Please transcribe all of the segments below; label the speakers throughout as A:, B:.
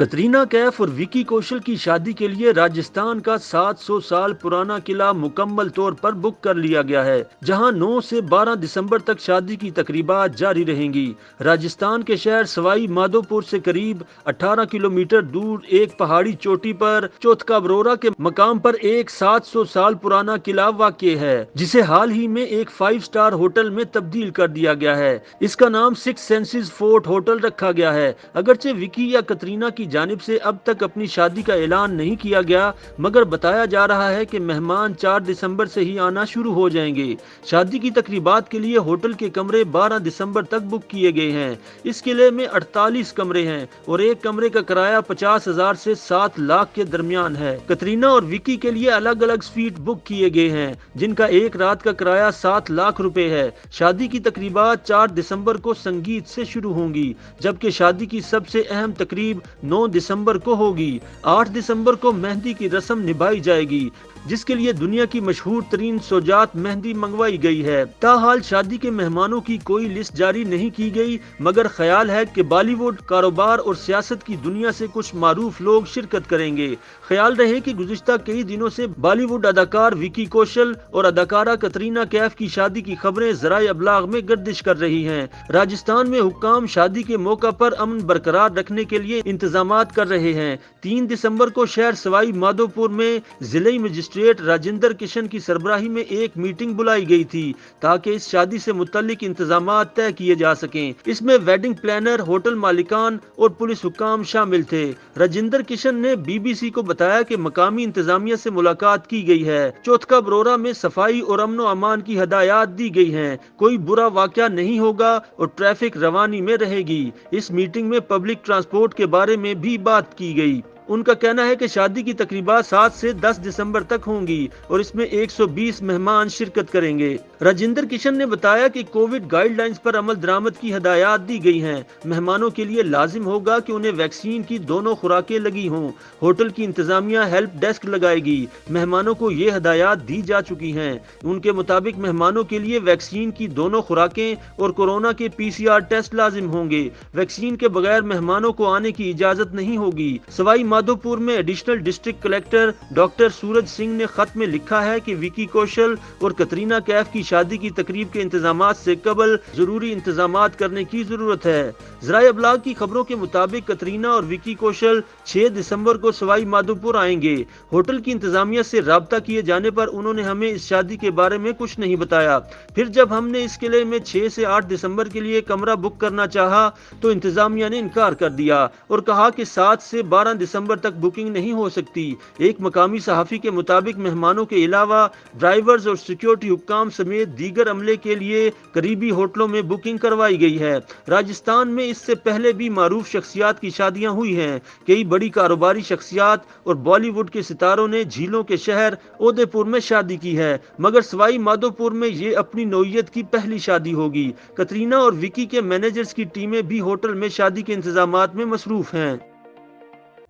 A: कतरीना कैफ और विकी कौशल की शादी के लिए राजस्थान का 700 साल पुराना किला मुकम्मल तौर पर बुक कर लिया गया है, जहां 9 से 12 दिसंबर तक शादी की तकरीबात जारी रहेंगी। राजस्थान के शहर सवाई माधोपुर से करीब 18 किलोमीटर दूर एक पहाड़ी चोटी पर चौथका बरोरा के मकाम पर एक 700 साल पुराना किला वाक़ है, जिसे हाल ही में एक 5 स्टार होटल में तब्दील कर दिया गया है। इसका नाम 6 सेंसेस फोर्ट होटल रखा गया है। अगरचे विकी या कतरीना की जानिब से अब तक अपनी शादी का ऐलान नहीं किया गया, मगर बताया जा रहा है कि मेहमान 4 दिसंबर से ही आना शुरू हो जाएंगे। शादी की तकरीबात के लिए होटल के कमरे 12 दिसंबर तक बुक किए गए हैं। इस किले में 48 कमरे हैं और एक कमरे का किराया 50,000 से 7 लाख के दरमियान है। कतरीना और विकी के लिए अलग अलग स्वीट बुक किए गए हैं, जिनका एक रात का किराया 7 लाख रुपए है। शादी की तकरीबात 4 दिसंबर को संगीत से शुरू होंगी, जबकि शादी की सबसे अहम तकरीब 9 दिसंबर को होगी। 8 दिसंबर को मेहंदी की रस्म निभाई जाएगी, जिसके लिए दुनिया की मशहूर तरीन सोजात मेहंदी मंगवाई गई है। ताहाल शादी के मेहमानों की कोई लिस्ट जारी नहीं की गई, मगर ख्याल है कि बॉलीवुड, कारोबार और सियासत की दुनिया से कुछ मारूफ लोग शिरकत करेंगे। ख्याल रहे कि गुज़िश्ता कई दिनों से बॉलीवुड अदाकार विकी कौशल और अदाकारा कतरीना कैफ की शादी की खबरें ज़राए अबलाग में गर्दिश कर रही हैं। राजस्थान में हुक्काम शादी के मौका पर अमन बरकरार रखने के लिए इंतजामात कर रहे हैं। 3 दिसंबर को शहर सवाई माधोपुर में जिले मजिस्ट्रेट राजेंद्र किशन की सरबराही में एक मीटिंग बुलाई गई थी, ताकि इस शादी से मुतल्लिक इंतजामात तय किए जा सकें। इसमें वेडिंग प्लानर, होटल मालिकान और पुलिस हुक्काम शामिल थे। राजेंद्र किशन ने BBC को बताया कि मकामी इंतजामिया से मुलाकात की गई है। चौथका बरोरा में सफाई और अमनो अमान की हदायत दी गई हैं। कोई बुरा वाकया नहीं होगा और ट्रैफिक रवानी में रहेगी। इस मीटिंग में पब्लिक ट्रांसपोर्ट के बारे में भी बात की गई। उनका कहना है कि शादी की तकरीबात 7 से 10 दिसंबर तक होंगी और इसमें 120 मेहमान शिरकत करेंगे। राजेंद्र किशन ने बताया कि कोविड गाइडलाइंस पर अमल दरामद की हदायत दी गई हैं। मेहमानों के लिए लाजिम होगा कि उन्हें वैक्सीन की दोनों खुराकें लगी हों। होटल की इंतजामिया हेल्प डेस्क लगाएगी। मेहमानों को ये हदायत दी जा चुकी हैं। उनके मुताबिक मेहमानों के लिए वैक्सीन की दोनों खुराकें और कोरोना के PCR टेस्ट लाजिम होंगे। वैक्सीन के बगैर मेहमानों को आने की इजाजत नहीं होगी। सवाई माधोपुर में additional district collector doctor Suraj Singh ने खत में लिखा है कि विकी कौशल और कतरीना कैफ की शादी की तकरीब के इंतजामात से कबल जरूरी इंतजामात करने की जरूरत है। ज़राए अबलाग की खबरों के मुताबिक कतरीना और विकी कौशल 6 दिसंबर को सवाई माधोपुर आएंगे। होटल की इंतजामिया से राब्ता किए जाने पर उन्होंने हमें इस शादी के बारे में कुछ नहीं बताया। फिर जब हमने इस किले में 6 से 8 दिसंबर के लिए कमरा बुक करना चाहा तो इंतजामिया ने इनकार कर दिया और कहा कि 7 से 12 दिसंबर तक बुकिंग नहीं हो सकती। एक मकामी सहाफी के मुताबिक मेहमानों के अलावा ड्राइवर्स और सिक्योरिटी हुक्काम समेत दीगर अमले के लिए करीबी होटलों में बुकिंग करवाई गई है। राजस्थान में इससे पहले भी मारूफ शख्सियात की शादियां हुई हैं। कई बड़ी कारोबारी शख्सियात और बॉलीवुड के सितारों ने झीलों के शहर उदयपुर में शादी की है, मगर सवाई माधोपुर में ये अपनी नौइयत की पहली शादी होगी। कतरीना और विकी के मैनेजर्स की टीमें भी होटल में शादी के इंतजामात में मसरूफ हैं।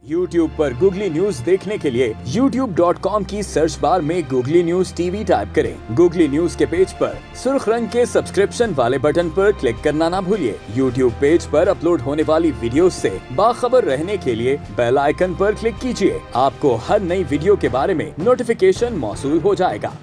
B: YouTube पर गूगली न्यूज देखने के लिए youtube.com की सर्च बार में गूगली न्यूज TV टाइप करें। गूगली न्यूज के पेज पर सुर्ख रंग के सब्सक्रिप्शन वाले बटन पर क्लिक करना ना भूलिए। YouTube पेज पर अपलोड होने वाली वीडियोस से बाखबर रहने के लिए बेल आइकन पर क्लिक कीजिए। आपको हर नई वीडियो के बारे में नोटिफिकेशन मौसूल हो जाएगा।